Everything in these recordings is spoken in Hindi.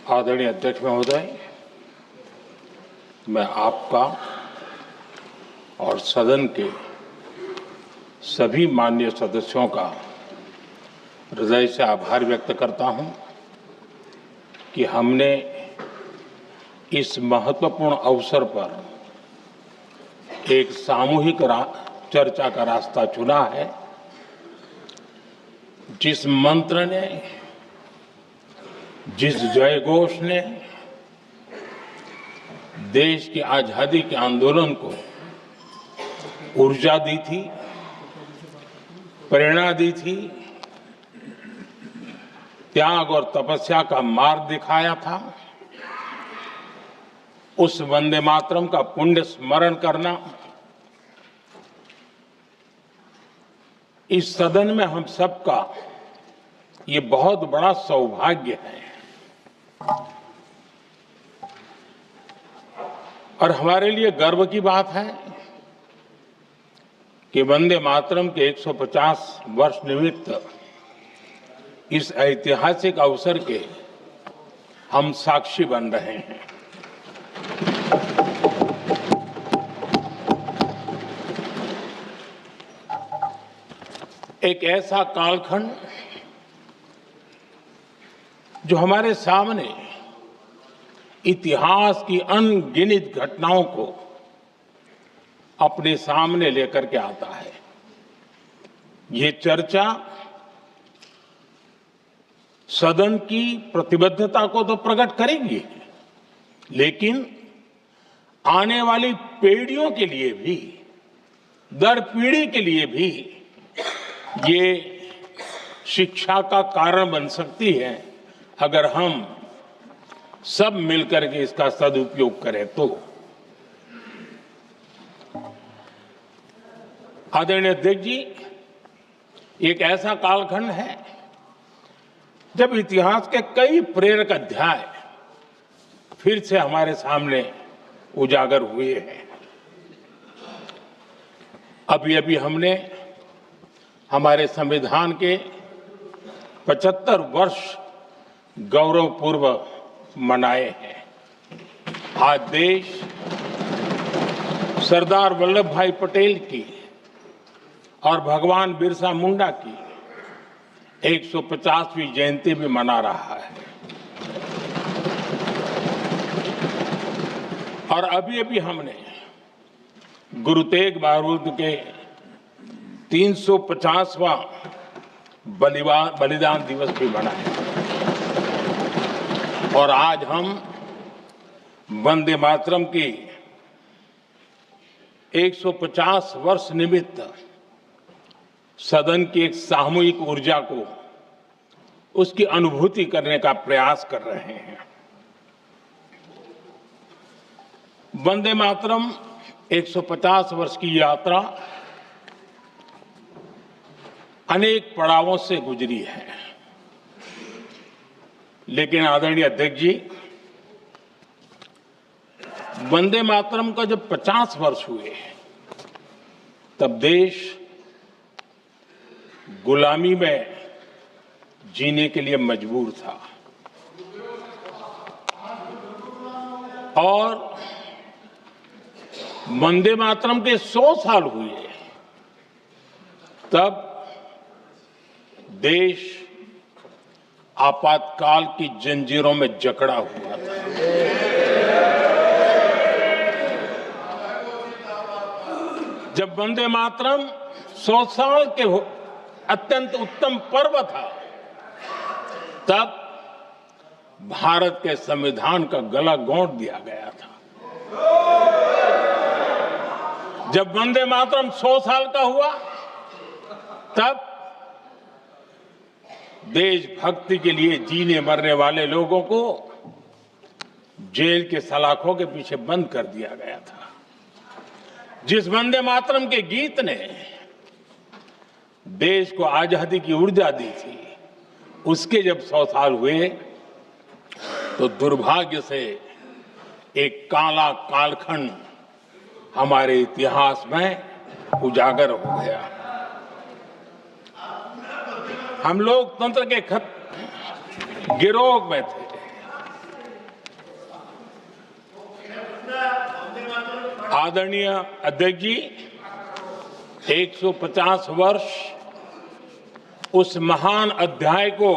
आदरणीय अध्यक्ष महोदय, मैं आपका और सदन के सभी माननीय सदस्यों का हृदय से आभार व्यक्त करता हूं कि हमने इस महत्वपूर्ण अवसर पर एक सामूहिक चर्चा का रास्ता चुना है, जिस मंत्र ने, जिस जयघोष ने देश की आजादी के आंदोलन को ऊर्जा दी थी, प्रेरणा दी थी, त्याग और तपस्या का मार्ग दिखाया था, उस वंदे मातरम का पुण्य स्मरण करना इस सदन में हम सबका ये बहुत बड़ा सौभाग्य है। और हमारे लिए गर्व की बात है कि वंदे मातरम के 150 वर्ष निमित्त इस ऐतिहासिक अवसर के हम साक्षी बन रहे हैं। एक ऐसा कालखंड जो हमारे सामने इतिहास की अनगिनत घटनाओं को अपने सामने लेकर के आता है। ये चर्चा सदन की प्रतिबद्धता को तो प्रकट करेगी, लेकिन आने वाली पीढ़ियों के लिए भी, दर पीढ़ी के लिए भी ये शिक्षा का कारण बन सकती है, अगर हम सब मिलकर के इसका सदुपयोग करें तो। आदरणीय अध्यक्ष जी, एक ऐसा कालखंड है जब इतिहास के कई प्रेरक अध्याय फिर से हमारे सामने उजागर हुए हैं। अभी अभी हमने हमारे संविधान के 75 वर्ष गौरवपूर्व मनाए हैं। आज देश सरदार वल्लभ भाई पटेल की और भगवान बिरसा मुंडा की 150वीं जयंती भी मना रहा है। और अभी अभी हमने गुरु तेग बहादुर के 350वां बलिदान दिवस भी मनाया। और आज हम वंदे मातरम की 150 वर्ष निमित्त सदन की एक सामूहिक ऊर्जा को, उसकी अनुभूति करने का प्रयास कर रहे हैं। वंदे मातरम 150 वर्ष की यात्रा अनेक पड़ावों से गुजरी है, लेकिन आदरणीय अध्यक्ष जी, वंदे मातरम का जब 50 वर्ष हुए तब देश गुलामी में जीने के लिए मजबूर था। और वंदे मातरम के 100 साल हुए तब देश आपातकाल की जंजीरों में जकड़ा हुआ था। जब वंदे मातरम 100 साल के अत्यंत उत्तम पर्व था, तब भारत के संविधान का गला घोंट दिया गया था। जब वंदे मातरम 100 साल का हुआ, तब देशभक्ति के लिए जीने मरने वाले लोगों को जेल के सलाखों के पीछे बंद कर दिया गया था। जिस वंदे मातरम के गीत ने देश को आजादी की ऊर्जा दी थी, उसके जब 100 साल हुए तो दुर्भाग्य से एक काला कालखंड हमारे इतिहास में उजागर हो गया। हम लोकतंत्र के गिरोह में थे, आदरणीय अध्यक्ष जी, 150 वर्ष उस महान अध्याय को,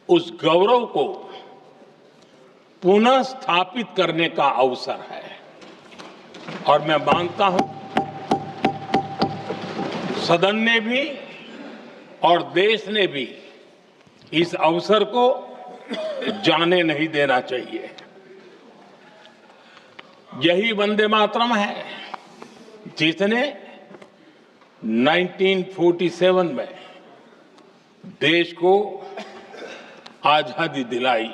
उस गौरव को पुनः स्थापित करने का अवसर है और मैं मानता हूं सदन ने भी और देश ने भी इस अवसर को जाने नहीं देना चाहिए। यही वंदे मातरम है जिसने 1947 में देश को आजादी दिलाई।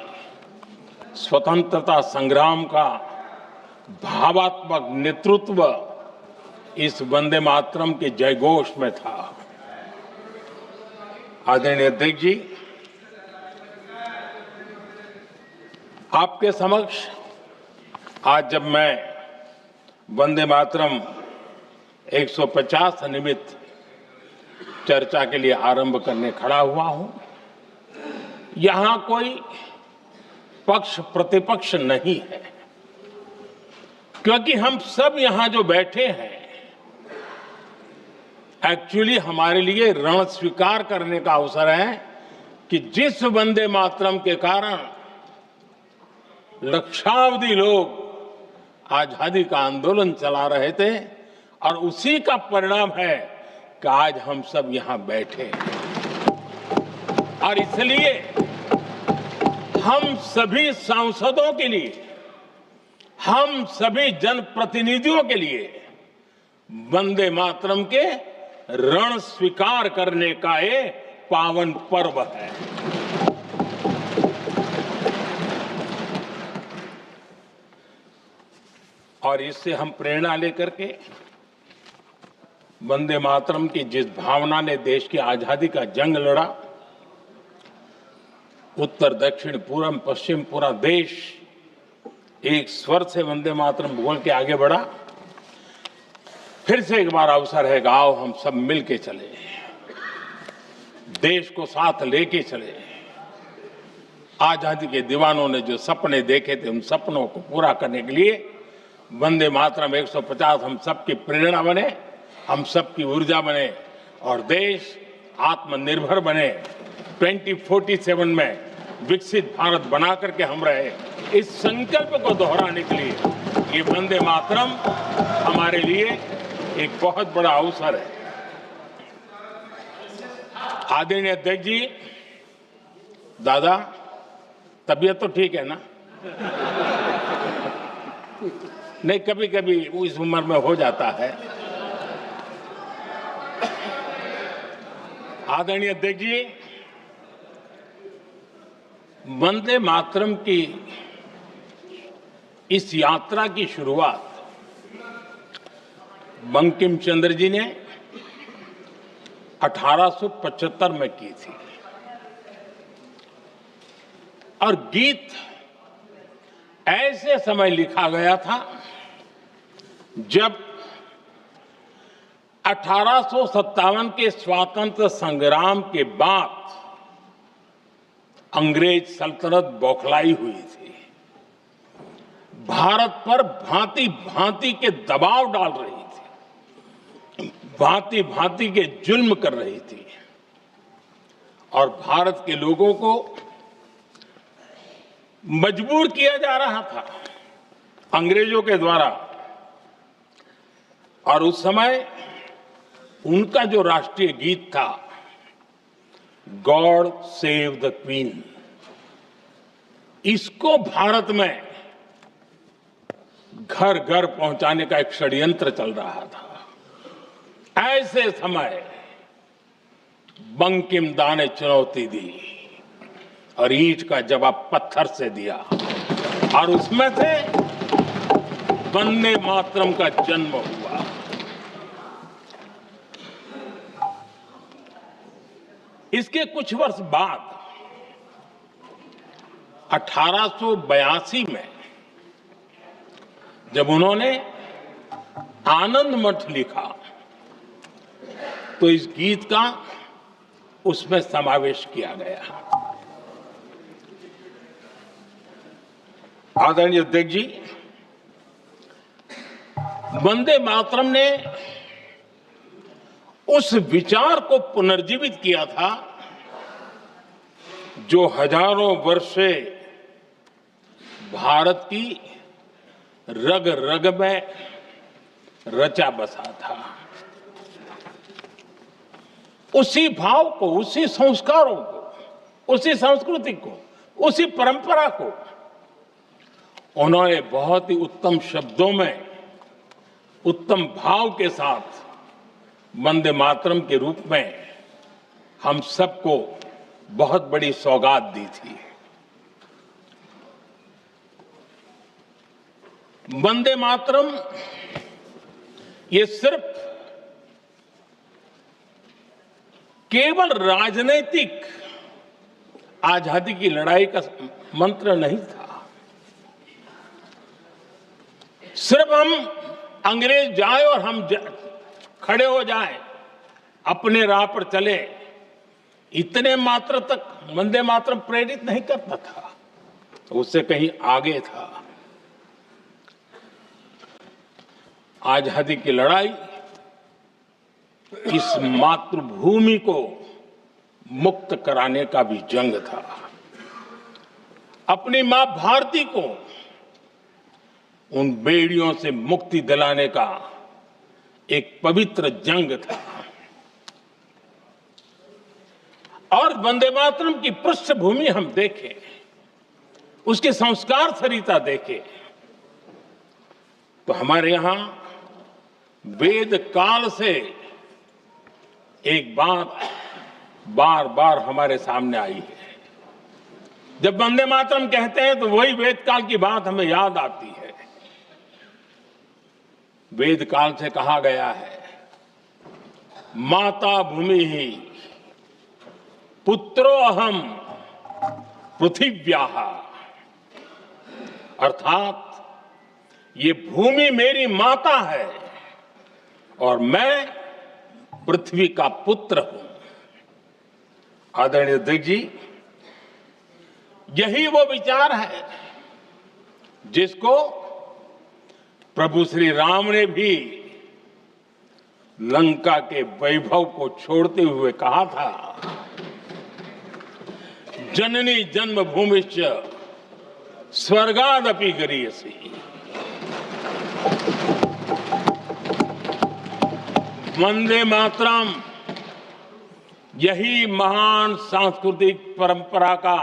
स्वतंत्रता संग्राम का भावात्मक नेतृत्व इस वंदे मातरम के जयघोष में था। आदरणीय अध्यक्ष जी, आपके समक्ष आज जब मैं वंदे मातरम 150 निमित्त चर्चा के लिए आरंभ करने खड़ा हुआ हूं, यहां कोई पक्ष प्रतिपक्ष नहीं है, क्योंकि हम सब यहां जो बैठे हैं एक्चुअली हमारे लिए रण स्वीकार करने का अवसर है कि जिस वंदे मातरम के कारण लक्षावधि लोग आजादी का आंदोलन चला रहे थे और उसी का परिणाम है कि आज हम सब यहां बैठे हैं। और इसलिए हम सभी सांसदों के लिए, हम सभी जनप्रतिनिधियों के लिए वंदे मातरम के रण स्वीकार करने का ये पावन पर्व है। और इससे हम प्रेरणा लेकर के वंदे मातरम की जिस भावना ने देश की आजादी का जंग लड़ा, उत्तर दक्षिण पूर्व पश्चिम पूरा देश एक स्वर से वंदे मातरम बोल के आगे बढ़ा। फिर से एक बार अवसर है, आओ हम सब मिल के चले, देश को साथ लेके चले। आजादी के दीवानों ने जो सपने देखे थे उन सपनों को पूरा करने के लिए वंदे मातरम 150 हम सबकी प्रेरणा बने, हम सबकी ऊर्जा बने और देश आत्मनिर्भर बने। 2047 में विकसित भारत बना करके हम रहे, इस संकल्प को दोहराने के लिए ये वंदे मातरम हमारे लिए एक बहुत बड़ा अवसर है। आदरणीय अध्यक्ष जी, दादा तबीयत तो ठीक है ना? नहीं, कभी कभी इस उम्र में हो जाता है। आदरणीय अध्यक्ष जी, वंदे मातरम की इस यात्रा की शुरुआत बंकिम चंद्र जी ने 1875 में की थी और गीत ऐसे समय लिखा गया था जब 1857 के स्वातंत्र संग्राम के बाद अंग्रेज सल्तनत बौखलाई हुई थी, भारत पर भांति भांति के दबाव डाल रही थी, भांति भांति के जुल्म कर रही थी और भारत के लोगों को मजबूर किया जा रहा था अंग्रेजों के द्वारा। और उस समय उनका जो राष्ट्रीय गीत था, गॉड सेव द क्वीन, इसको भारत में घर घर पहुंचाने का एक षड्यंत्र चल रहा था। ऐसे समय बंकिम दा ने चुनौती दी और ईंट का जवाब पत्थर से दिया और उसमें से वंदे मातरम का जन्म हुआ। इसके कुछ वर्ष बाद 1882 में जब उन्होंने आनंद मठ लिखा तो इस गीत का उसमें समावेश किया गया। आदरणीय अध्यक्ष जी, वंदे मातरम ने उस विचार को पुनर्जीवित किया था जो हजारों वर्ष से भारत की रग रग में रचा बसा था। उसी भाव को, उसी संस्कारों को, उसी संस्कृति को, उसी परंपरा को उन्होंने बहुत ही उत्तम शब्दों में, उत्तम भाव के साथ वंदे मातरम के रूप में हम सबको बहुत बड़ी सौगात दी थी। वंदे मातरम ये सिर्फ केवल राजनीतिक आजादी की लड़ाई का मंत्र नहीं था। सिर्फ हम अंग्रेज जाए और हम खड़े हो जाएं, अपने राह पर चले, इतने मात्र तक वंदे मातरम प्रेरित नहीं करता था, तो उससे कहीं आगे था। आजादी की लड़ाई इस मातृभूमि को मुक्त कराने का भी जंग था। अपनी मां भारती को उन बेड़ियों से मुक्ति दिलाने का एक पवित्र जंग था। और वंदे मातरम की पृष्ठभूमि हम देखें, उसके संस्कार सरिता देखें, तो हमारे यहां वेद काल से एक बात बार बार हमारे सामने आई है। जब वंदे मातरम कहते हैं तो वही वेद काल की बात हमें याद आती है। वेद काल से कहा गया है, माता भूमि ही पुत्रो अहम पृथिव्याः, अर्थात ये भूमि मेरी माता है और मैं पृथ्वी का पुत्र हूं। आदरणीय अध्यक्ष जी, यही वो विचार है जिसको प्रभु श्री राम ने भी लंका के वैभव को छोड़ते हुए कहा था, जननी जन्मभूमिश्च स्वर्गादपि गरीयसी। वंदे मातरम यही महान सांस्कृतिक परंपरा का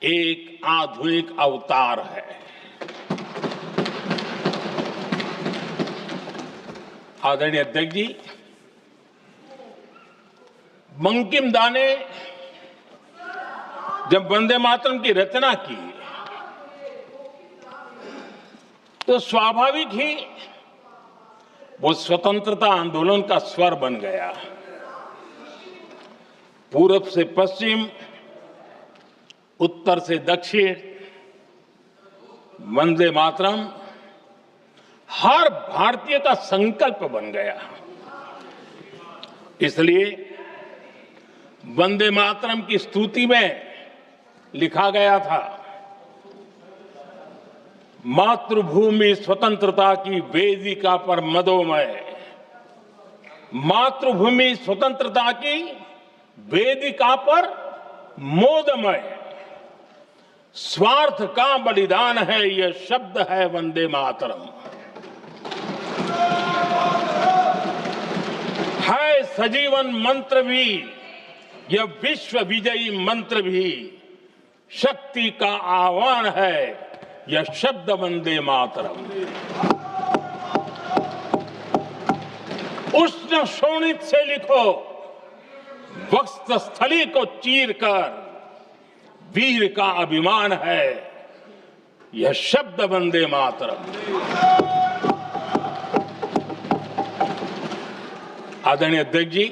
एक आधुनिक अवतार है। आदरणीय अध्यक्ष जी, बंकिम दा ने जब वंदे मातरम की रचना की तो स्वाभाविक ही वो स्वतंत्रता आंदोलन का स्वर बन गया। पूरब से पश्चिम, उत्तर से दक्षिण, वंदे मातरम हर भारतीय का संकल्प बन गया। इसलिए वंदे मातरम की स्तुति में लिखा गया था, मातृभूमि स्वतंत्रता की वेदिका पर मदोमय, मातृभूमि स्वतंत्रता की वेदिका पर मोदमय, स्वार्थ का बलिदान है यह शब्द है वंदे मातरम। है सजीवन मंत्र भी, यह विश्व विजयी मंत्र भी, शक्ति का आह्वान है यह शब्द वंदे मातरम। उष्ण शोणित से लिखो, वक्षस्थली को चीरकर, वीर का अभिमान है यह शब्द वंदे मातरम। आदरणीय अध्यक्ष जी,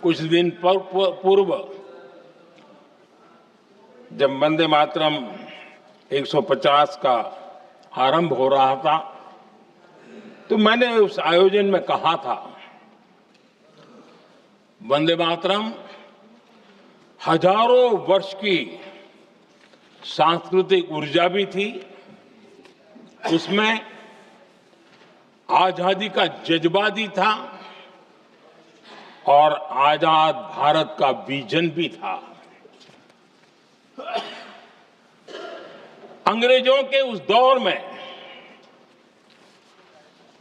कुछ दिन पूर्व जब वंदे मातरम 150 का आरंभ हो रहा था तो मैंने उस आयोजन में कहा था, वंदे मातरम हजारों वर्ष की सांस्कृतिक ऊर्जा भी थी, उसमें आजादी का जज्बा भी था और आजाद भारत का विजन भी था। अंग्रेजों के उस दौर में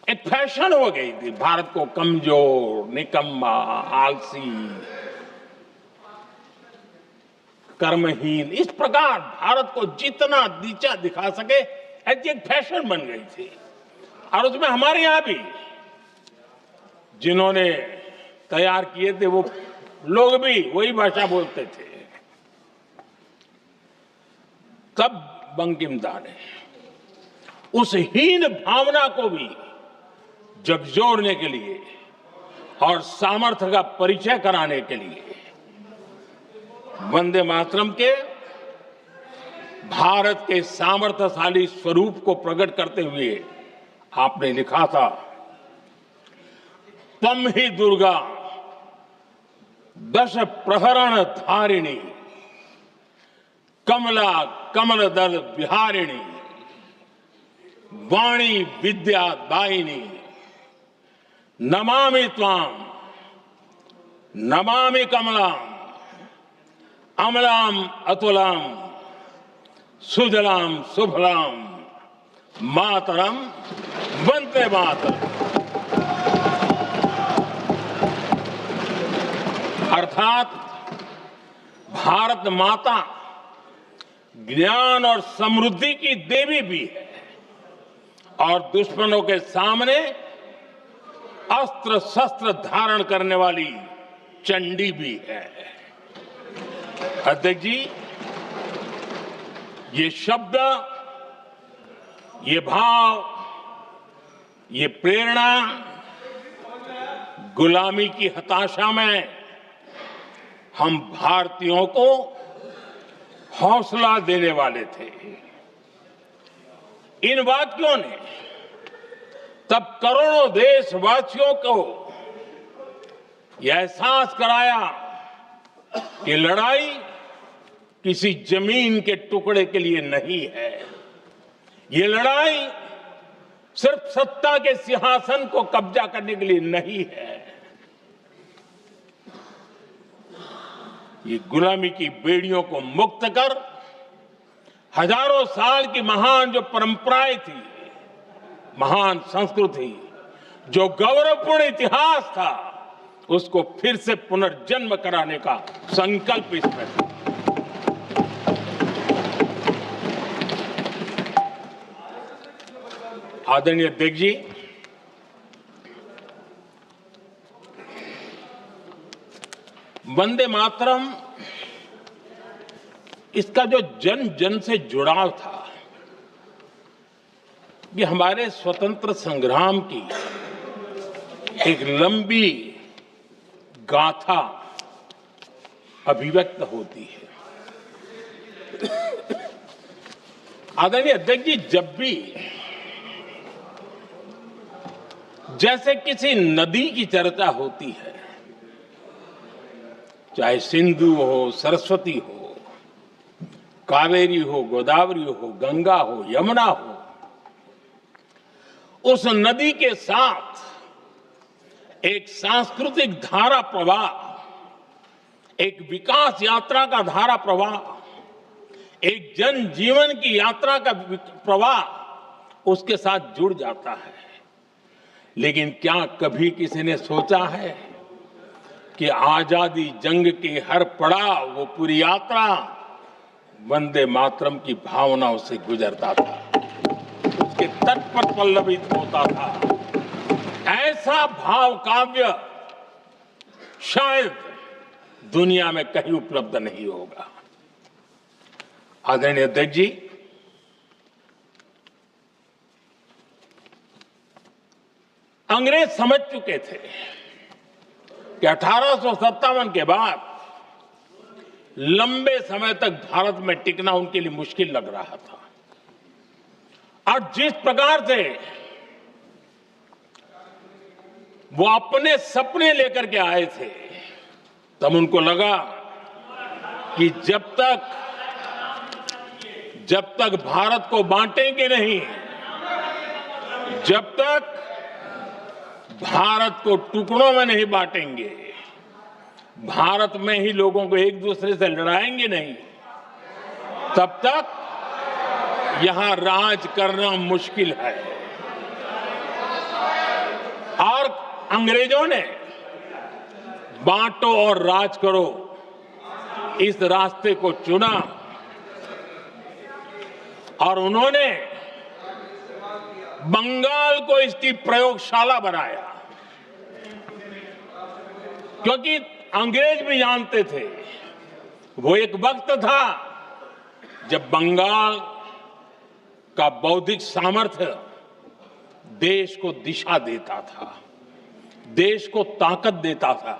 एक फैशन हो गई थी भारत को कमजोर, निकम्मा, आलसी, कर्महीन, इस प्रकार भारत को जितना नीचा दिखा सके ऐसी एक फैशन बन गई थी। और उसमें हमारे यहां भी जिन्होंने तैयार किए थे वो लोग भी वही भाषा बोलते थे। तब बंकिम दा ने उस हीन भावना को भी झकझोरने के लिए और सामर्थ्य का परिचय कराने के लिए वंदे मातरम के भारत के सामर्थ्यशाली स्वरूप को प्रकट करते हुए आपने लिखा था, तम ही दुर्गा दश प्रहरण धारिणी, कमला कमल दल विहारिणी, वाणी विद्या दायिनी, नमामि त्वाम नमामि कमलाम, अमलाम अतुलाम, सुजलाम सुफलाम, मातरम वंदे मातरम। अर्थात भारत माता ज्ञान और समृद्धि की देवी भी है और दुश्मनों के सामने अस्त्र शस्त्र धारण करने वाली चंडी भी है। अध्यक्ष जी, ये शब्द, ये भाव, ये प्रेरणा गुलामी की हताशा में हम भारतीयों को हौसला देने वाले थे। इन वाक्यों ने तब करोड़ों देशवासियों को यह एहसास कराया कि लड़ाई किसी जमीन के टुकड़े के लिए नहीं है। ये लड़ाई सिर्फ सत्ता के सिंहासन को कब्जा करने के लिए नहीं है। ये गुलामी की बेड़ियों को मुक्त कर हजारों साल की महान जो परंपराएं थी, महान संस्कृति, जो गौरवपूर्ण इतिहास था, उसको फिर से पुनर्जन्म कराने का संकल्प इसमें था। आदरणीय अध्यक्ष जी, वंदे मातरम, इसका जो जन जन से जुड़ाव था, ये हमारे स्वतंत्र संग्राम की एक लंबी गाथा अभिव्यक्त होती है। आदरणीय अध्यक्ष जी, जब भी जैसे किसी नदी की चर्चा होती है, चाहे सिंधु हो, सरस्वती हो, कावेरी हो, गोदावरी हो, गंगा हो, यमुना हो, उस नदी के साथ एक सांस्कृतिक धारा प्रवाह, एक विकास यात्रा का धारा प्रवाह, एक जन जीवन की यात्रा का प्रवाह उसके साथ जुड़ जाता है। लेकिन क्या कभी किसी ने सोचा है कि आजादी जंग के हर पड़ाव, वो पूरी यात्रा वंदे मातरम की भावनाओं से गुजरता था, उसके तट पर पल्लवित होता था। ऐसा भाव काव्य शायद दुनिया में कहीं उपलब्ध नहीं होगा। आदरणीय अध्यक्ष जी, अंग्रेज समझ चुके थे कि 1857 के बाद लंबे समय तक भारत में टिकना उनके लिए मुश्किल लग रहा था। और जिस प्रकार से वो अपने सपने लेकर के आए थे, तब उनको लगा कि जब तक भारत को बांटेंगे नहीं, जब तक भारत को टुकड़ों में नहीं बांटेंगे, भारत में ही लोगों को एक दूसरे से लड़ाएंगे नहीं, तब तक यहां राज करना मुश्किल है। और अंग्रेजों ने बांटो और राज करो इस रास्ते को चुना और उन्होंने बंगाल को इसकी प्रयोगशाला बनाया, क्योंकि अंग्रेज भी जानते थे वो एक वक्त था जब बंगाल का बौद्धिक सामर्थ्य देश को दिशा देता था, देश को ताकत देता था,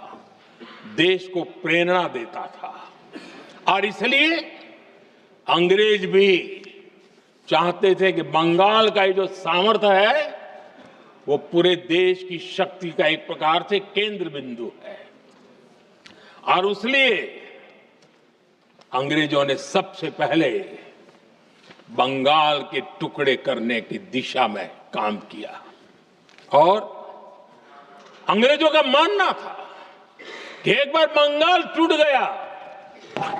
देश को प्रेरणा देता था। और इसलिए अंग्रेज भी चाहते थे कि बंगाल का ये जो सामर्थ्य है वो पूरे देश की शक्ति का एक प्रकार से केंद्र बिंदु है। और इसलिए अंग्रेजों ने सबसे पहले बंगाल के टुकड़े करने की दिशा में काम किया और अंग्रेजों का मानना था कि एक बार बंगाल टूट गया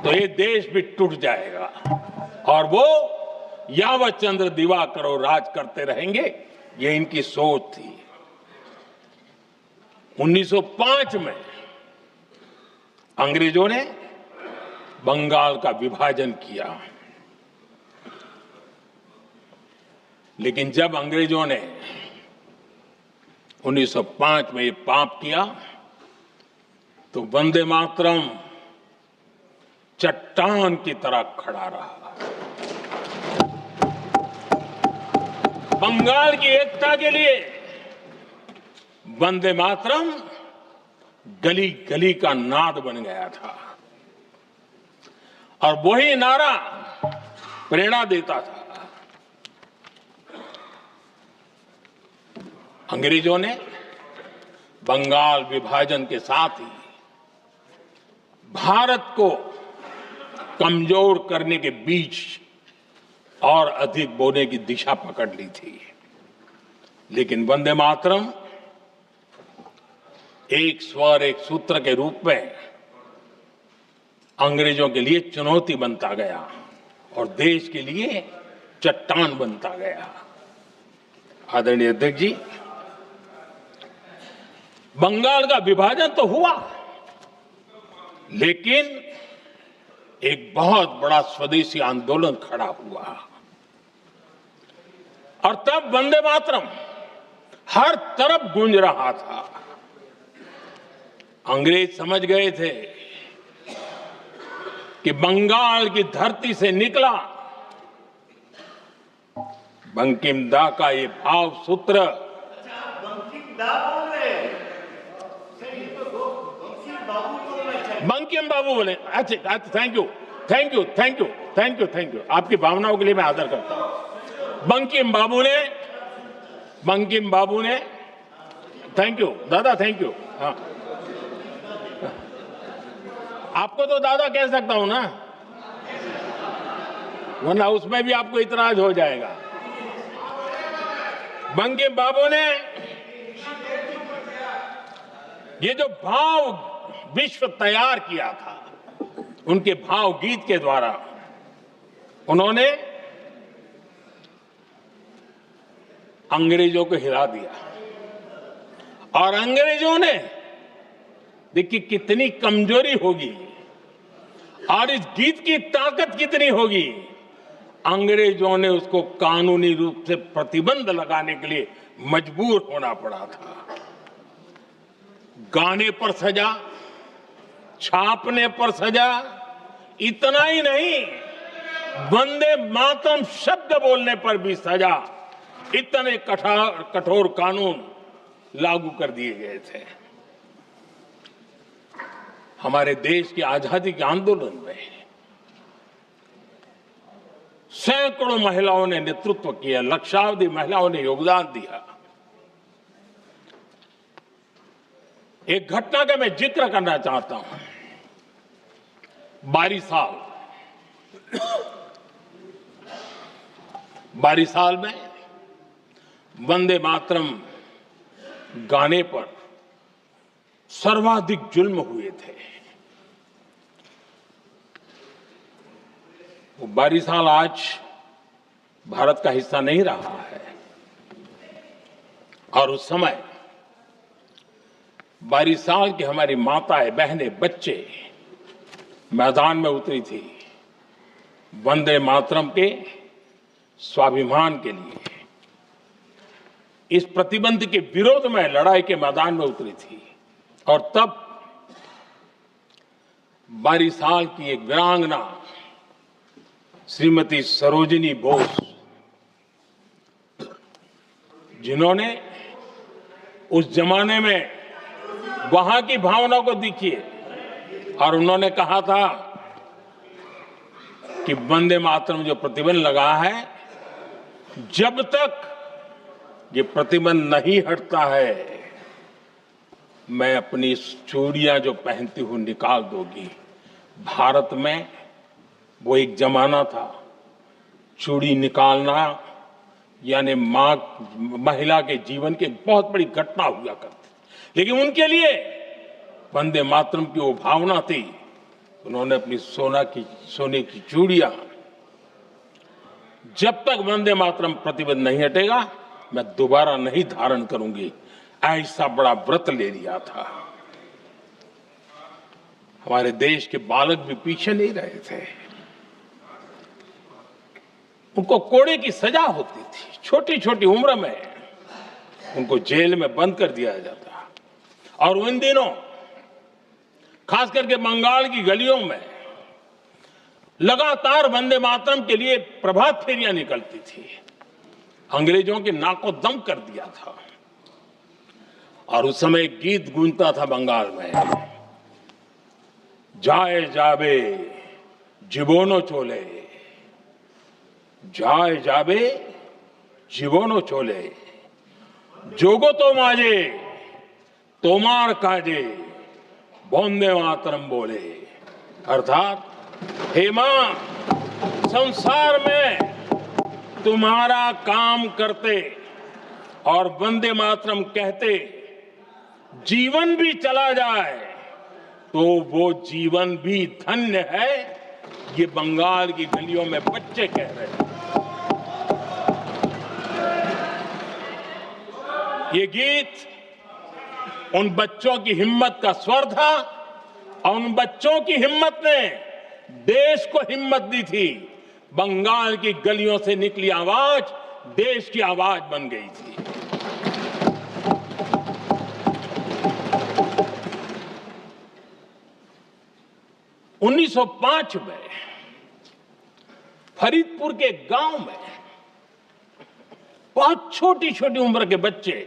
तो ये देश भी टूट जाएगा और वो यावत चंद्र दिवाकरो राज करते रहेंगे, ये इनकी सोच थी। 1905 में अंग्रेजों ने बंगाल का विभाजन किया, लेकिन जब अंग्रेजों ने 1905 में ये पाप किया तो वंदे मातरम चट्टान की तरह खड़ा रहा। बंगाल की एकता के लिए वंदे मातरम गली गली का नाद बन गया था और वही नारा प्रेरणा देता था। अंग्रेजों ने बंगाल विभाजन के साथ ही भारत को कमजोर करने के बीच और अधिक बोने की दिशा पकड़ ली थी, लेकिन वंदे मातरम एक स्वर एक सूत्र के रूप में अंग्रेजों के लिए चुनौती बनता गया और देश के लिए चट्टान बनता गया। आदरणीय अध्यक्ष जी, बंगाल का विभाजन तो हुआ, लेकिन एक बहुत बड़ा स्वदेशी आंदोलन खड़ा हुआ और तब वंदे मातरम हर तरफ गूंज रहा था। अंग्रेज समझ गए थे कि बंगाल की धरती से निकला बंकिम दा का ये भाव सूत्र, बंकिम बाबू बोले। अच्छा, thank you thank you thank you thank you thank you, आपकी भावनाओं के लिए मैं आदर करता हूं। बंकिम बाबू ने थैंक यू दादा, थैंक यू। हाँ, आपको तो दादा कह सकता हूं ना, वरना उसमें भी आपको इतराज हो जाएगा। बंकिम बाबू ने ये जो भाव विश्व तैयार किया था, उनके भाव गीत के द्वारा उन्होंने अंग्रेजों को हिला दिया और अंग्रेजों ने देखिए कितनी कमजोरी होगी और इस गीत की ताकत कितनी होगी। अंग्रेजों ने उसको कानूनी रूप से प्रतिबंध लगाने के लिए मजबूर होना पड़ा था। गाने पर सजा, छापने पर सजा, इतना ही नहीं, वंदे मातरम शब्द बोलने पर भी सजा। इतने कठोर कानून लागू कर दिए गए थे। हमारे देश की आजादी के आंदोलन में सैकड़ों महिलाओं ने नेतृत्व किया, लक्षावधि महिलाओं ने योगदान दिया। एक घटना का मैं जिक्र करना चाहता हूं। 22 साल में वंदे मातरम गाने पर सर्वाधिक जुल्म हुए थे। वो बारिशाल आज भारत का हिस्सा नहीं रहा है और उस समय बारिशाल की हमारी माताएं, बहनें, बच्चे मैदान में उतरी थी वंदे मातरम के स्वाभिमान के लिए। इस प्रतिबंध के विरोध में लड़ाई के मैदान में उतरी थी और तब बारिशाल की एक वीरांगना श्रीमती सरोजिनी बोस, जिन्होंने उस जमाने में वहां की भावना को देखिए और उन्होंने कहा था कि वंदे मातरम जो प्रतिबंध लगा है, जब तक ये प्रतिबंध नहीं हटता है मैं अपनी चूड़ियां जो पहनती हूं निकाल दूंगी। भारत में वो एक जमाना था, चूड़ी निकालना यानी महिला के जीवन की बहुत बड़ी घटना हुआ करती, लेकिन उनके लिए वंदे मातरम की वो भावना थी। उन्होंने अपनी सोने की चूड़ियां, जब तक वंदे मातरम प्रतिबंध नहीं हटेगा मैं दोबारा नहीं धारण करूंगी, ऐसा बड़ा व्रत ले लिया था। हमारे देश के बालक भी पीछे नहीं रहे थे। उनको कोड़े की सजा होती थी, छोटी छोटी उम्र में उनको जेल में बंद कर दिया जाता। और उन दिनों खास करके बंगाल की गलियों में लगातार वंदे मातरम के लिए प्रभात फेरियां निकलती थी। अंग्रेजों के नाको दम कर दिया था। और उस समय गीत गूंजता था बंगाल में, जाए जाबे जीवनो चोले, जाए जाबे जीवनो चोले, जोगो तो माजे तोमार काजे, वंदे मातरम बोले। अर्थात हे मां, संसार में तुम्हारा काम करते और वंदे मातरम कहते जीवन भी चला जाए तो वो जीवन भी धन्य है, ये बंगाल की गलियों में बच्चे कह रहे हैं। ये गीत उन बच्चों की हिम्मत का स्वर था और उन बच्चों की हिम्मत ने देश को हिम्मत दी थी। बंगाल की गलियों से निकली आवाज देश की आवाज बन गई थी। उन्नीस 1905 में फरीदपुर के गांव में बहुत छोटी छोटी उम्र के बच्चे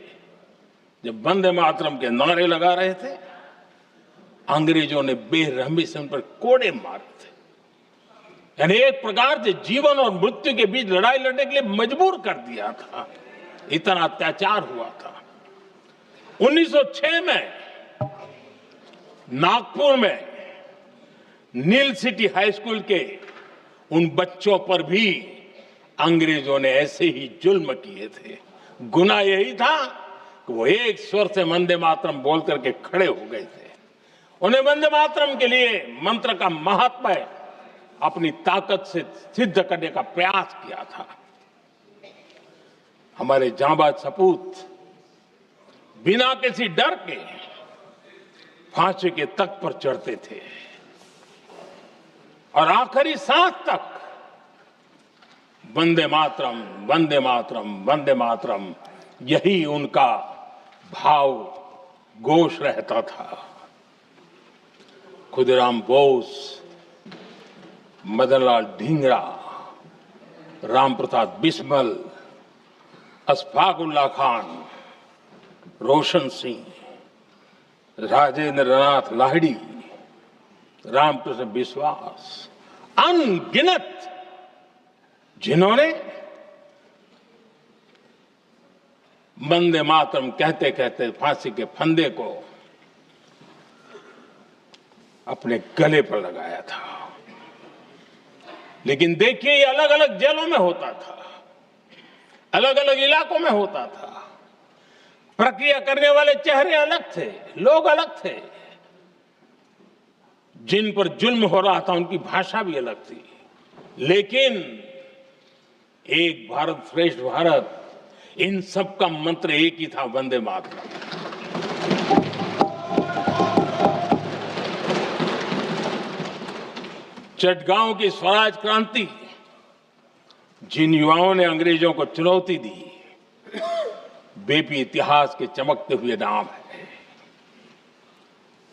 जब वंदे मातरम के नारे लगा रहे थे, अंग्रेजों ने बेरहमी से उन पर कोड़े मारे थे। यानी एक प्रकार से जीवन और मृत्यु के बीच लड़ाई लड़ने के लिए मजबूर कर दिया था। इतना अत्याचार हुआ था। 1906 में नागपुर में नील सिटी हाई स्कूल के उन बच्चों पर भी अंग्रेजों ने ऐसे ही जुल्म किए थे। गुनाह यही था कि वो एक स्वर से वंदे मातरम बोल करके खड़े हो गए थे। उन्हें वंदे मातरम के लिए मंत्र का महात्म्य अपनी ताकत से सिद्ध करने का प्रयास किया था। हमारे जांबाज सपूत बिना किसी डर के फांसी के तख्त पर चढ़ते थे और आखिरी सांस तक वंदे मातरम, वंदे मातरम, वंदे मातरम, यही उनका भाव घोष रहता था। खुदीराम बोस, मदनलाल ढींगरा, राम प्रसाद बिस्मल, अशफाक उल्लाह खान, रोशन सिंह, राजेंद्र नाथ लाहिड़ी, रामकृष्ण विश्वास, अनगिनत जिन्होंने वंदे मातरम कहते कहते फांसी के फंदे को अपने गले पर लगाया था। लेकिन देखिए, ये अलग अलग जेलों में होता था, अलग अलग इलाकों में होता था। प्रक्रिया करने वाले चेहरे अलग थे, लोग अलग थे, जिन पर जुल्म हो रहा था उनकी भाषा भी अलग थी, लेकिन एक भारत श्रेष्ठ भारत, इन सब का मंत्र एक ही था, वंदे मातरम। चटगांव की स्वराज क्रांति, जिन युवाओं ने अंग्रेजों को चुनौती दी, वे भी इतिहास के चमकते हुए नाम है।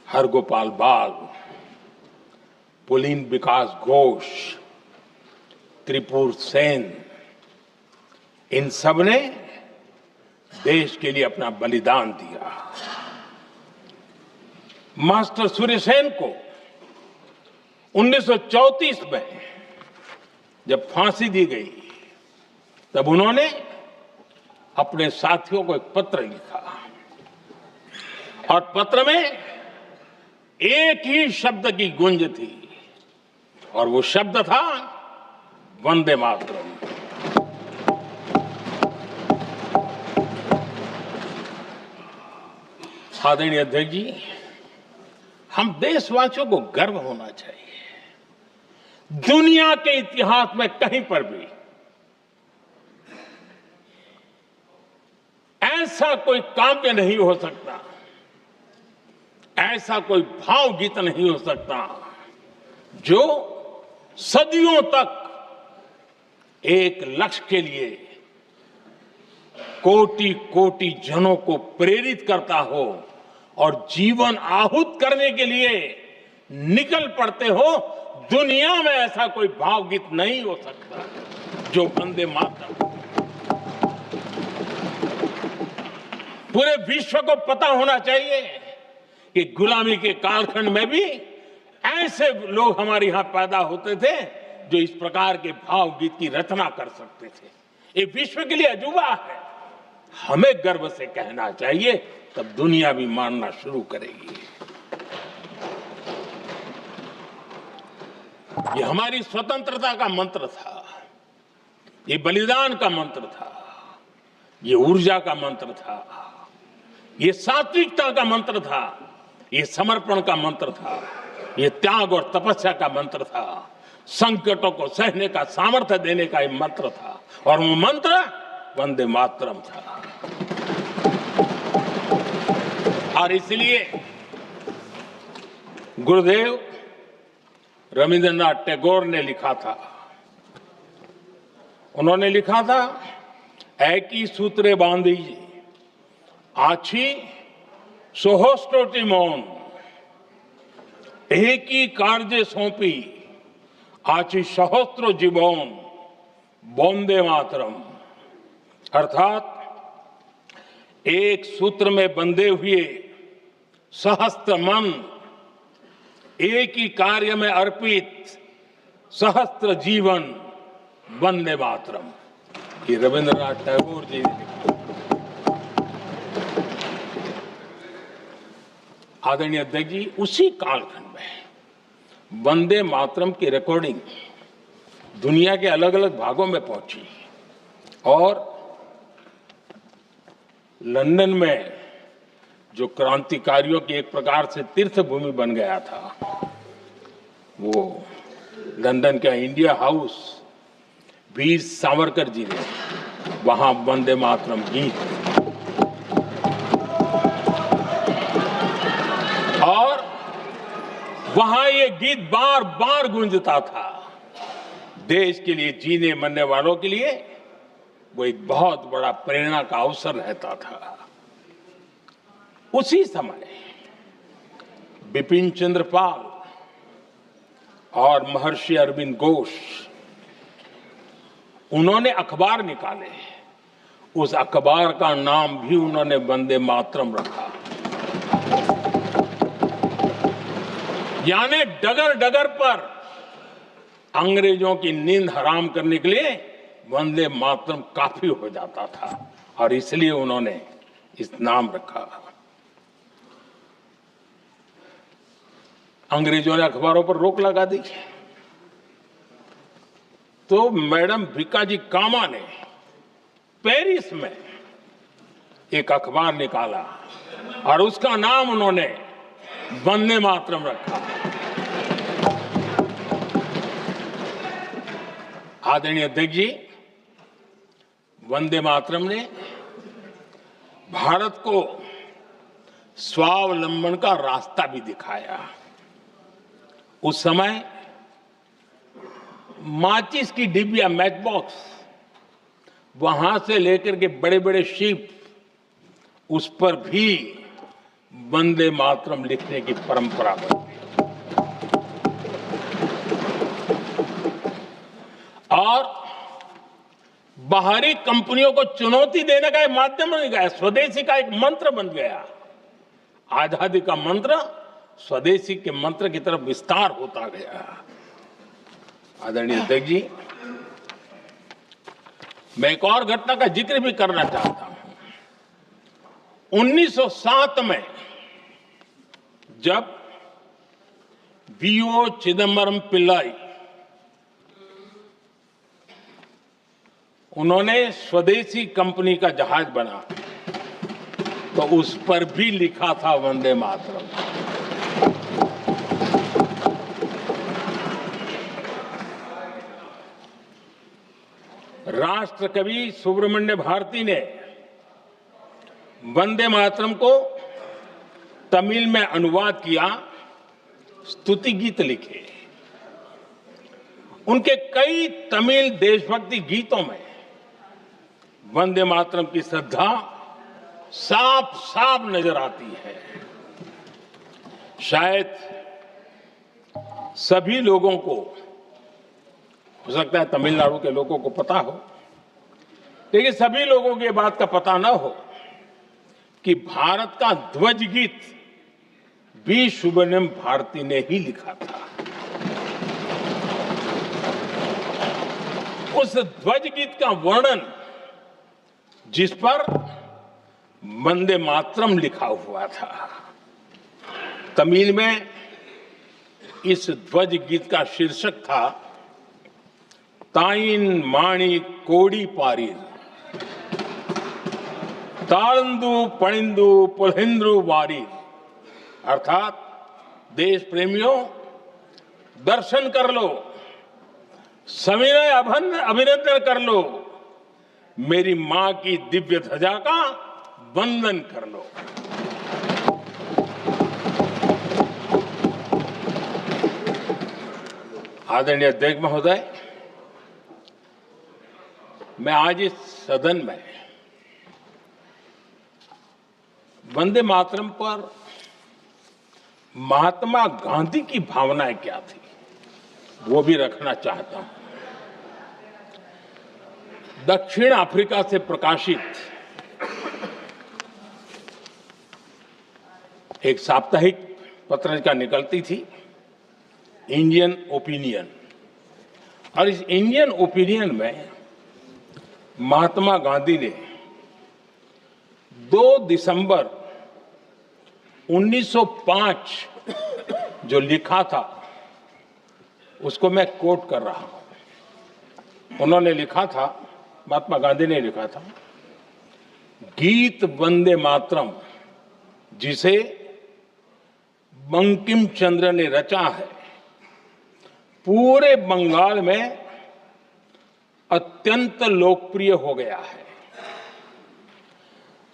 हरगोपाल बाल, पुलिन विकास घोष, त्रिपुर सेन, इन सब ने देश के लिए अपना बलिदान दिया। मास्टर सूर्यसेन को 1934 में जब फांसी दी गई, तब उन्होंने अपने साथियों को एक पत्र लिखा और पत्र में एक ही शब्द की गूंज थी और वो शब्द था वंदे मातरम। आदरणीय अध्यक्ष जी, हम देशवासियों को गर्व होना चाहिए। दुनिया के इतिहास में कहीं पर भी ऐसा कोई काव्य नहीं हो सकता, ऐसा कोई भावगीत नहीं हो सकता जो सदियों तक एक लक्ष्य के लिए कोटि कोटि जनों को प्रेरित करता हो और जीवन आहूत करने के लिए निकल पड़ते हो। दुनिया में ऐसा कोई भावगीत नहीं हो सकता जो वंदे मातरम। पूरे विश्व को पता होना चाहिए कि गुलामी के कालखंड में भी ऐसे लोग हमारे यहां पैदा होते थे जो इस प्रकार के भावगीत की रचना कर सकते थे। ये विश्व के लिए अजूबा है, हमें गर्व से कहना चाहिए, तब दुनिया भी मानना शुरू करेगी। ये हमारी स्वतंत्रता का मंत्र था, ये बलिदान का मंत्र था, ये ऊर्जा का मंत्र था, ये सात्विकता का मंत्र था, ये समर्पण का मंत्र था, ये त्याग और तपस्या का मंत्र था, संकटों को सहने का सामर्थ्य देने का ये मंत्र था, और वो मंत्र वंदे मातरम था। और इसलिए गुरुदेव रविंद्रनाथ टैगोर ने लिखा था, उन्होंने लिखा था, एकी सूत्रे बांधी आछी सोहोस्टोटी मौन, एक ही कार्य सौंपी आछी सहस्त्र जीवन, वंदे मातरम। अर्थात एक सूत्र में बंधे हुए सहस्त्र मन, एक ही कार्य में अर्पित सहस्त्र जीवन, वंदे मातरम। ये रविंद्रनाथ टैगोर जी ने लिखा। आदरणीय अध्यक्ष जी, उसी कालखंड में वंदे मातरम की रिकॉर्डिंग दुनिया के अलग अलग भागों में पहुंची और लंदन में जो क्रांतिकारियों की एक प्रकार से तीर्थ भूमि बन गया था, वो लंदन का इंडिया हाउस, वीर सावरकर जी ने वहां वंदे मातरम गीत, और वहां ये गीत बार बार गूंजता था। देश के लिए जीने मरने वालों के लिए वो एक बहुत बड़ा प्रेरणा का अवसर रहता था। उसी समय बिपिन चंद्र पाल और महर्षि अरविंद घोष, उन्होंने अखबार निकाले, उस अखबार का नाम भी उन्होंने वंदे मातरम रखा। यानी डगर डगर पर अंग्रेजों की नींद हराम करने के लिए वंदे मातरम काफी हो जाता था, और इसलिए उन्होंने इस नाम रखा। अंग्रेजों ने अखबारों पर रोक लगा दी, तो मैडम भिकाजी कामा ने पेरिस में एक अखबार निकाला और उसका नाम उन्होंने वंदे मातरम रखा। आदरणीय अध्यक्ष जी, वंदे मातरम ने भारत को स्वावलंबन का रास्ता भी दिखाया। उस समय माचिस की डिबिया, मैच बॉक्स, वहां से लेकर के बड़े बड़े शिप, उस पर भी वंदे मातरम लिखने की परंपरा बन गई। और बाहरी कंपनियों को चुनौती देने का एक माध्यम बन गया, स्वदेशी का एक मंत्र बन गया। आजादी का मंत्र स्वदेशी के मंत्र की तरफ विस्तार होता गया। आदरणीय अध्यक्ष जी, मैं एक और घटना का जिक्र भी करना चाहता हूं। 1907 में जब वीओ चिदम्बरम पिल्लाई उन्होंने स्वदेशी कंपनी का जहाज बना, तो उस पर भी लिखा था वंदे मातरम। राष्ट्र कवि सुब्रमण्य भारती ने वंदे मातरम को तमिल में अनुवाद किया, स्तुति गीत लिखे। उनके कई तमिल देशभक्ति गीतों में वंदे मातरम की श्रद्धा साफ साफ नजर आती है। शायद सभी लोगों को, हो सकता है तमिलनाडु के लोगों को पता हो, लेकिन सभी लोगों को ये बात का पता न हो कि भारत का ध्वज गीत वी सुब्रमण्यम भारती ने ही लिखा था। उस ध्वज गीत का वर्णन, जिस पर वंदे मातरम लिखा हुआ था, तमिल में इस ध्वज गीत का शीर्षक था ताइन माणी कोडी पारीर, तालंदु पणिंदु पुलहिंद्रु वारीर। अर्थात देश प्रेमियों, दर्शन कर लो, सविनय अभिनंदन कर लो, मेरी मां की दिव्य ध्वजा का वंदन कर लो। आदरणीय अध्यक्ष महोदय, मैं आज इस सदन में वंदे मातरम पर महात्मा गांधी की भावनाएं क्या थी, वो भी रखना चाहता हूं। दक्षिण अफ्रीका से प्रकाशित एक साप्ताहिक पत्रिका निकलती थी, इंडियन ओपिनियन, और इस इंडियन ओपिनियन में महात्मा गांधी ने 2 दिसंबर 1905 जो लिखा था, उसको मैं कोट कर रहा हूं। उन्होंने लिखा था, महात्मा गांधी ने लिखा था, गीत वंदे मातरम जिसे बंकिम चंद्र ने रचा है, पूरे बंगाल में अत्यंत लोकप्रिय हो गया है।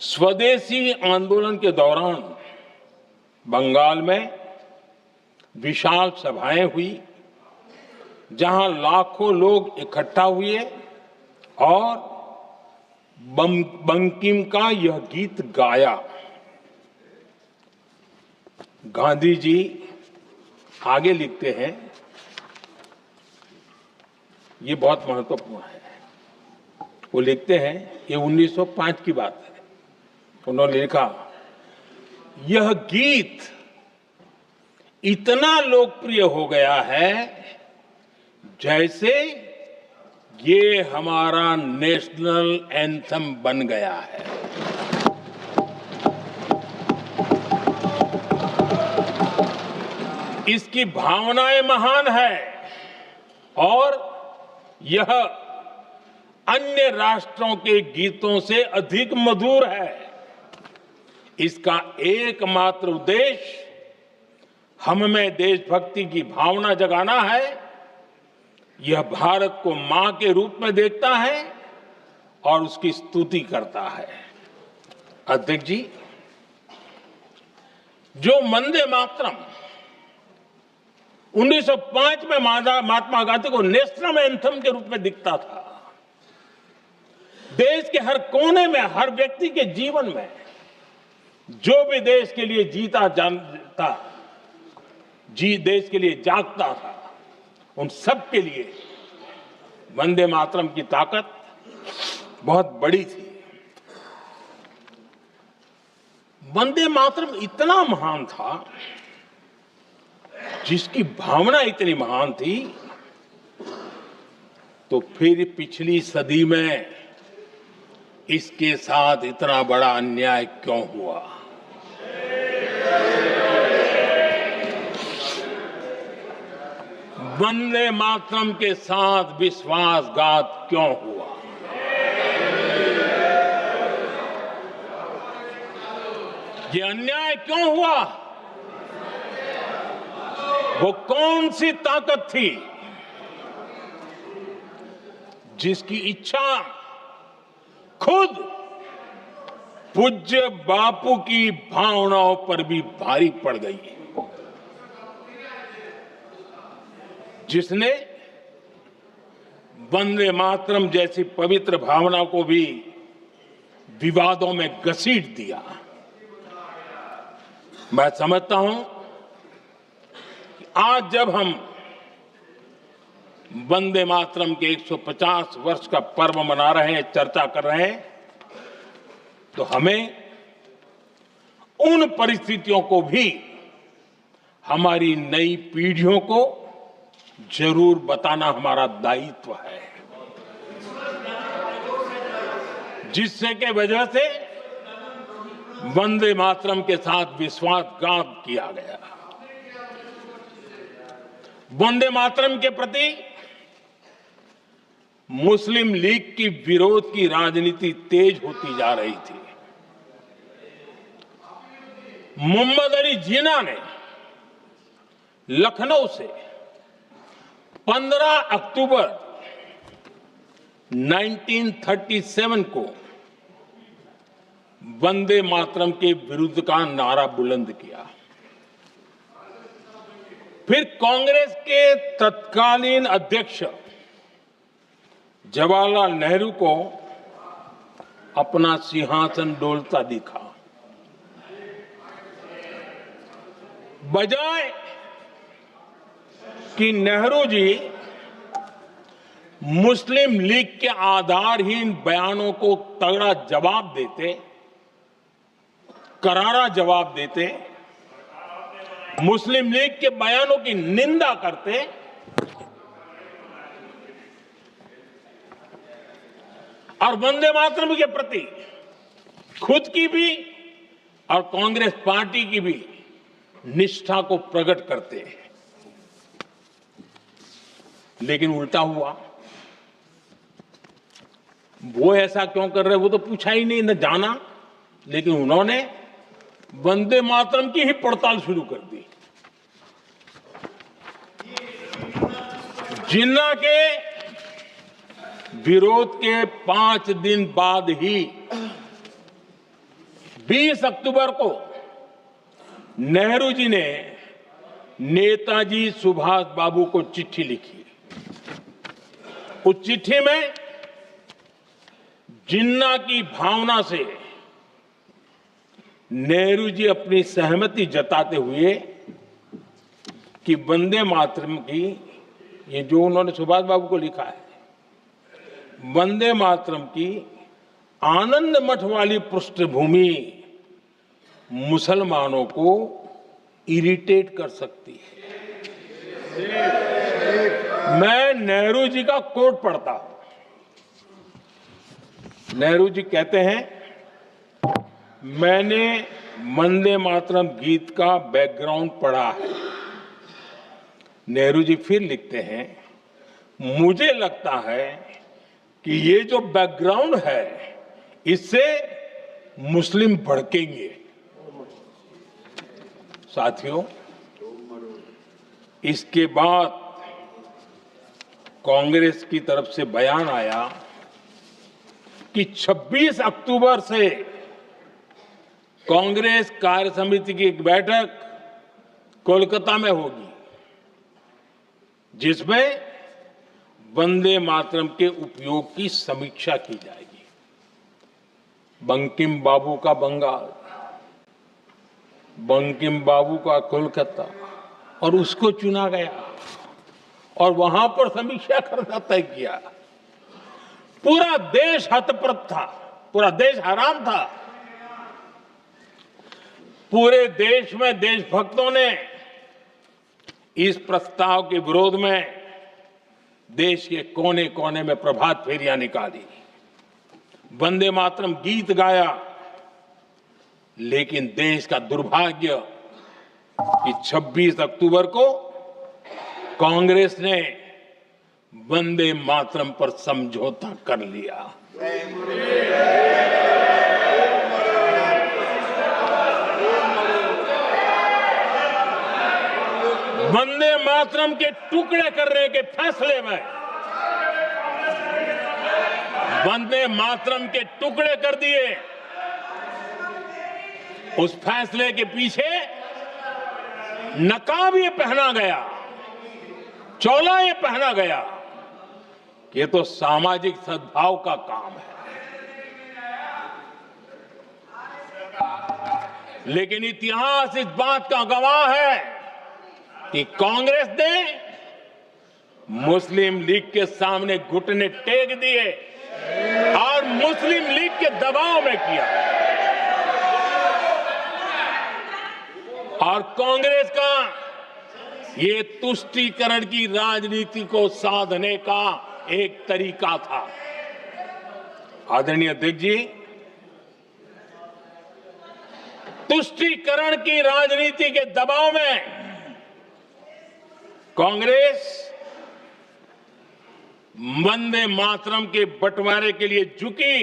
स्वदेशी आंदोलन के दौरान बंगाल में विशाल सभाएं हुई, जहां लाखों लोग इकट्ठा हुए और बंकिम का यह गीत गाया। गांधी जी आगे लिखते हैं, ये बहुत महत्वपूर्ण है। वो लिखते हैं, ये 1905 की बात है। उन्होंने लिखा, यह गीत इतना लोकप्रिय हो गया है जैसे ये हमारा नेशनल एंथम बन गया है। इसकी भावनाएं महान है और यह अन्य राष्ट्रों के गीतों से अधिक मधुर है। इसका एकमात्र उद्देश्य हम में देशभक्ति की भावना जगाना है। यह भारत को मां के रूप में देखता है और उसकी स्तुति करता है। अध्यक्ष जी, जो वंदे मातरम 1905 में महात्मा गांधी को नेशनल एंथम के रूप में दिखता था, देश के हर कोने में, हर व्यक्ति के जीवन में जो भी देश के लिए देश के लिए जागता था, उन सब के लिए वंदे मातरम की ताकत बहुत बड़ी थी। वंदे मातरम इतना महान था, जिसकी भावना इतनी महान थी, तो फिर पिछली सदी में इसके साथ इतना बड़ा अन्याय क्यों हुआ? वंदे मातरम के साथ विश्वासघात क्यों हुआ? ये अन्याय क्यों हुआ? वो कौन सी ताकत थी जिसकी इच्छा खुद पूज्य बापू की भावनाओं पर भी भारी पड़ गई, जिसने वंदे मातरम जैसी पवित्र भावना को भी विवादों में घसीट दिया। मैं समझता हूं कि आज जब हम वंदे मातरम के 150 वर्ष का पर्व मना रहे हैं, चर्चा कर रहे हैं, तो हमें उन परिस्थितियों को भी हमारी नई पीढ़ियों को जरूर बताना हमारा दायित्व है, जिससे के वजह से वंदे मातरम के साथ विश्वासघात किया गया। वंदे मातरम के प्रति मुस्लिम लीग की विरोध की राजनीति तेज होती जा रही थी। मोहम्मद अली जिन्ना ने लखनऊ से 15 अक्टूबर 1937 को वंदे मातरम के विरुद्ध का नारा बुलंद किया। फिर कांग्रेस के तत्कालीन अध्यक्ष जवाहरलाल नेहरू को अपना सिंहासन डोलता दिखा। बजाय कि नेहरू जी मुस्लिम लीग के आधारहीन बयानों को तगड़ा जवाब देते, करारा जवाब देते, मुस्लिम लीग के बयानों की निंदा करते, और वंदे मातरम के प्रति खुद की भी और कांग्रेस पार्टी की भी निष्ठा को प्रकट करते हैं। लेकिन उल्टा हुआ। वो ऐसा क्यों कर रहे, वो तो पूछा ही नहीं, न जाना। लेकिन उन्होंने वंदे मातरम की ही पड़ताल शुरू कर दी। जिन्ना के विरोध के 5 दिन बाद ही 20 अक्टूबर को नेहरू जी ने नेताजी सुभाष बाबू को चिट्ठी लिखी। उस चिट्ठी में जिन्ना की भावना से नेहरू जी अपनी सहमति जताते हुए कि वंदे मातरम की, ये जो उन्होंने सुभाष बाबू को लिखा है, वंदे मातरम की आनंद मठ वाली पृष्ठभूमि मुसलमानों को इरिटेट कर सकती है। मैं नेहरू जी का कोट पढ़ता हूं। नेहरू जी कहते हैं, मैंने वंदे मातरम गीत का बैकग्राउंड पढ़ा है। नेहरू जी फिर लिखते हैं, मुझे लगता है कि ये जो बैकग्राउंड है, इससे मुस्लिम भड़केंगे। साथियों, इसके बाद कांग्रेस की तरफ से बयान आया कि 26 अक्टूबर से कांग्रेस कार्य समिति की एक बैठक कोलकाता में होगी, जिसमें वंदे मातरम के उपयोग की समीक्षा की जाएगी। बंकिम बाबू का बंगाल, बंकिम बाबू का कोलकाता, और उसको चुना गया और वहां पर समीक्षा करना तय किया। पूरा देश हतप्रभ था, पूरा देश हैरान था। पूरे देश में देशभक्तों ने इस प्रस्ताव के विरोध में देश के कोने कोने में प्रभात फेरियां निकाली, वंदे मातरम गीत गाया। लेकिन देश का दुर्भाग्य कि 26 अक्टूबर को कांग्रेस ने वंदे मातरम पर समझौता कर लिया। वंदे मातरम के टुकड़े करने के फैसले में, वंदे मातरम के टुकड़े कर दिए। उस फैसले के पीछे नकाब ये पहना गया, चोला ये पहना गया कि ये तो सामाजिक सद्भाव का काम है। लेकिन इतिहास इस बात का गवाह है कि कांग्रेस ने मुस्लिम लीग के सामने घुटने टेक दिए और मुस्लिम लीग के दबाव में किया। और कांग्रेस का ये तुष्टीकरण की राजनीति को साधने का एक तरीका था। आदरणीय अध्यक्ष जी, तुष्टीकरण की राजनीति के दबाव में कांग्रेस वंदे मातरम के बंटवारे के लिए झुकी।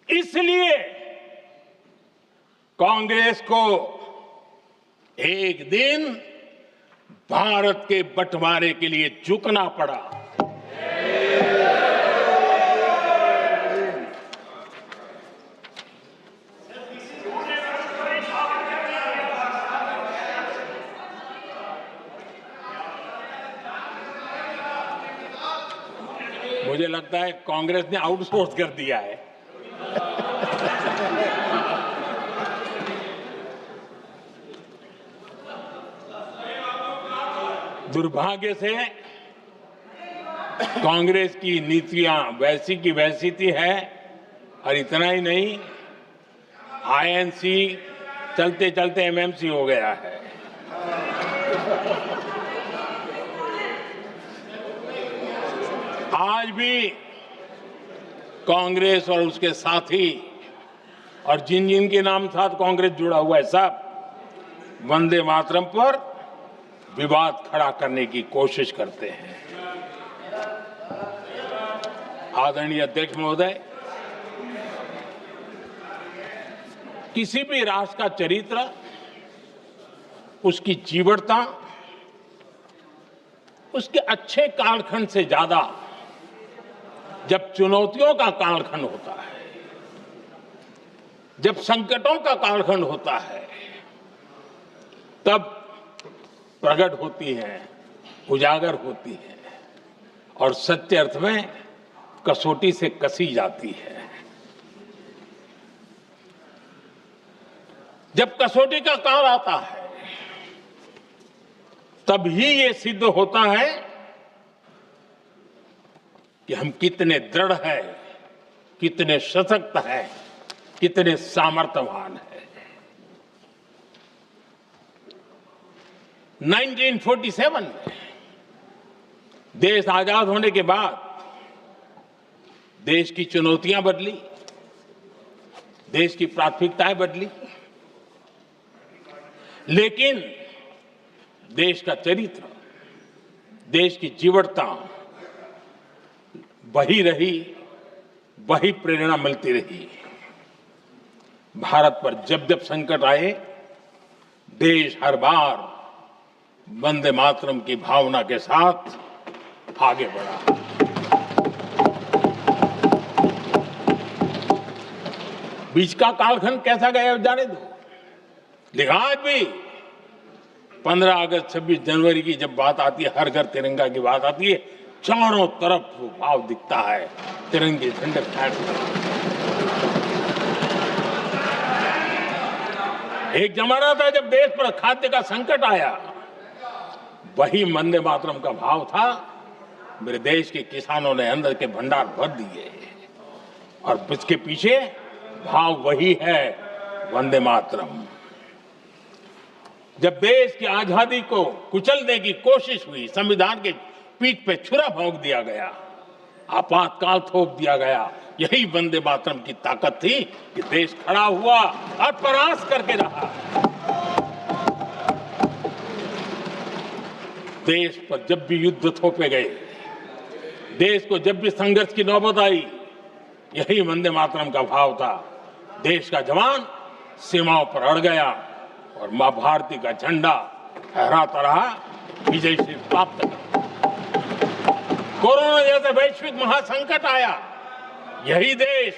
इसलिए कांग्रेस को एक दिन भारत के बंटवारे के लिए झुकना पड़ा। मुझे लगता है कांग्रेस ने आउटसोर्स कर दिया है। दुर्भाग्य से कांग्रेस की नीतियां वैसी की वैसी थी है, और इतना ही नहीं, आईएनसी चलते चलते एमएमसी हो गया है। आज भी कांग्रेस और उसके साथी और जिन जिन के नाम साथ कांग्रेस जुड़ा हुआ है, सब वंदे मातरम पर विवाद खड़ा करने की कोशिश करते हैं। आदरणीय अध्यक्ष महोदय, किसी भी राष्ट्र का चरित्र, उसकी जीवटता, उसके अच्छे कालखंड से ज्यादा जब चुनौतियों का कालखंड होता है, जब संकटों का कालखंड होता है, तब प्रकट होती है, उजागर होती है और सच्चे अर्थ में कसौटी से कसी जाती है। जब कसौटी का काल आता है, तब ही ये सिद्ध होता है कि हम कितने दृढ़ हैं, कितने सशक्त हैं, कितने सामर्थ्यवान हैं। 1947 में देश आजाद होने के बाद देश की चुनौतियां बदली, देश की प्राथमिकताएं बदली, लेकिन देश का चरित्र, देश की जीवटता वही रही, वही प्रेरणा मिलती रही। भारत पर जब जब संकट आए, देश हर बार वंदे मातरम की भावना के साथ आगे बढ़ा। बीच का कालखंड कैसा गया जाने दो, लेकिन आज भी 15 अगस्त 26 जनवरी की जब बात आती है, हर घर तिरंगा की बात आती है, चारों तरफ वो भाव दिखता है, तिरंगे झंडे फहरते। एक जमाना था जब देश पर खाद्य का संकट आया, वही वंदे मातरम का भाव था। मेरे देश के किसानों ने अंदर के भंडार भर दिए और इसके पीछे भाव वही है, वंदे मातरम। जब देश की आजादी को कुचलने की कोशिश हुई, संविधान के पीठ पे छुरा भोंक दिया गया, आपातकाल थोप दिया गया, यही वंदे मातरम की ताकत थी कि देश खड़ा हुआ और प्रयास करके रहा। देश पर जब भी युद्ध थोपे गए, देश को जब भी संघर्ष की नौबत आई, यही वंदे मातरम का भाव था। देश का जवान सीमाओं पर अड़ गया और मां भारती का झंडा फहराता रहा, विजय से प्राप्त कर। कोरोना जैसे वैश्विक महासंकट आया, यही देश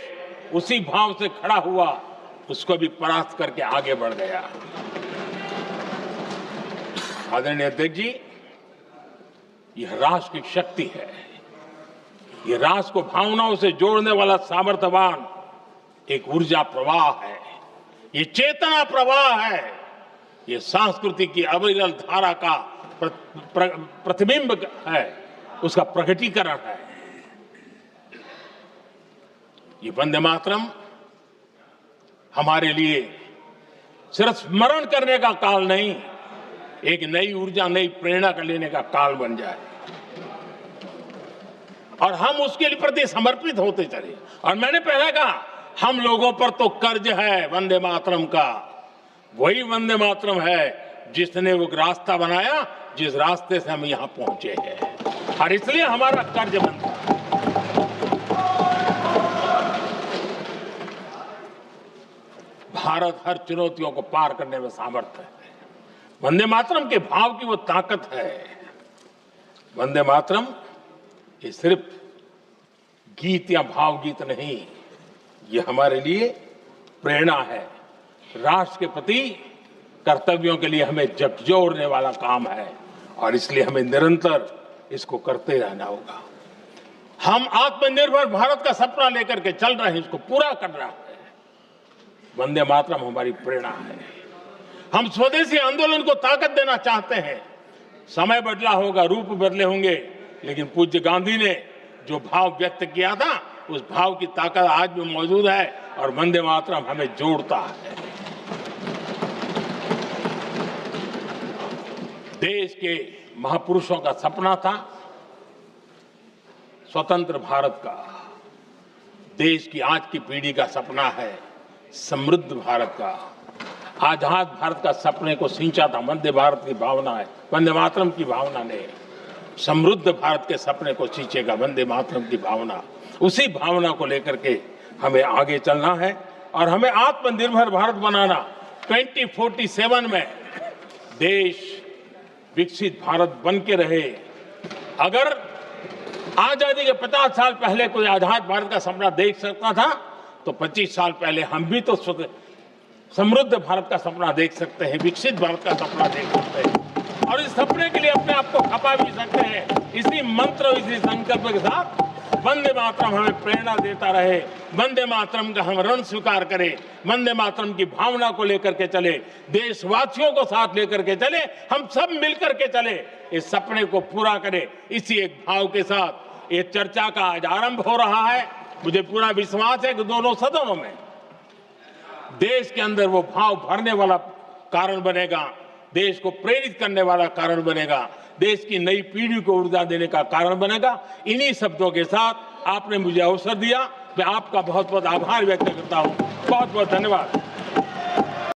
उसी भाव से खड़ा हुआ, उसको भी परास्त करके आगे बढ़ गया। आदरणीय अध्यक्ष जी, यह राष्ट्र की शक्ति है, यह राष्ट्र को भावनाओं से जोड़ने वाला सामर्थ्यवान एक ऊर्जा प्रवाह है, ये चेतना प्रवाह है, ये संस्कृति की अविरल धारा का प्रतिबिंब है, उसका प्रकटीकरण है। ये वंदे मातरम हमारे लिए सिर्फ स्मरण करने का काल नहीं, एक नई ऊर्जा, नई प्रेरणा का लेने का काल बन जाए और हम उसके लिए प्रति समर्पित होते चले। और मैंने पहले कहा, हम लोगों पर तो कर्ज है वंदे मातरम का, वही वंदे मातरम है जिसने वो रास्ता बनाया, जिस रास्ते से हम यहां पहुंचे हैं, और इसलिए हमारा कर्ज बनता है। भारत हर चुनौतियों को पार करने में सामर्थ है। वंदे मातरम के भाव की वो ताकत है। वंदे मातरम ये सिर्फ गीत या भावगीत नहीं, ये हमारे लिए प्रेरणा है। राष्ट्र के प्रति कर्तव्यों के लिए हमें झकझोरने वाला काम है और इसलिए हमें निरंतर इसको करते रहना होगा। हम आत्मनिर्भर भारत का सपना लेकर के चल रहे हैं, इसको पूरा कर रहे हैं। वंदे मातरम हमारी प्रेरणा है। हम स्वदेशी आंदोलन को ताकत देना चाहते हैं। समय बदला होगा, रूप बदले होंगे, लेकिन पूज्य गांधी ने जो भाव व्यक्त किया था, उस भाव की ताकत आज भी मौजूद है और वंदे मातरम हमें जोड़ता है। देश के महापुरुषों का सपना था स्वतंत्र भारत का। देश की आज की पीढ़ी का सपना है समृद्ध भारत का। आजाद भारत का सपने को सिंचा था वंदे भारत की भावना है, वंदे मातरम की भावना ने। समृद्ध भारत के सपने को सिंचेगा वंदे मातरम की भावना। उसी भावना को लेकर के हमें आगे चलना है और हमें आत्मनिर्भर भारत बनाना। 2047 में देश विकसित भारत बन के रहे। अगर आजादी के 50 साल पहले कोई आजाद भारत का सपना देख सकता था, तो 25 साल पहले हम भी तो समृद्ध भारत का सपना देख सकते हैं, विकसित भारत का सपना देख सकते हैं और इस सपने के लिए अपने आप को खपा भी सकते हैं। इसी मंत्र, इसी संकल्प के साथ वंदे मातरम हमें प्रेरणा देता रहे। वंदे मातरम का हम ऋण स्वीकार करें, वंदे मातरम की भावना को लेकर के चले, देशवासियों को साथ लेकर के चले, हम सब मिलकर के चले, इस सपने को पूरा करें। इसी एक भाव के साथ ये चर्चा का आज आरंभ हो रहा है। मुझे पूरा विश्वास है कि दोनों सदनों में देश के अंदर वो भाव भरने वाला कारण बनेगा, देश को प्रेरित करने वाला कारण बनेगा, देश की नई पीढ़ी को ऊर्जा देने का कारण बनेगा। इन्हीं शब्दों के साथ आपने मुझे अवसर दिया, मैं आपका बहुत बहुत आभार व्यक्त करता हूं। बहुत बहुत धन्यवाद।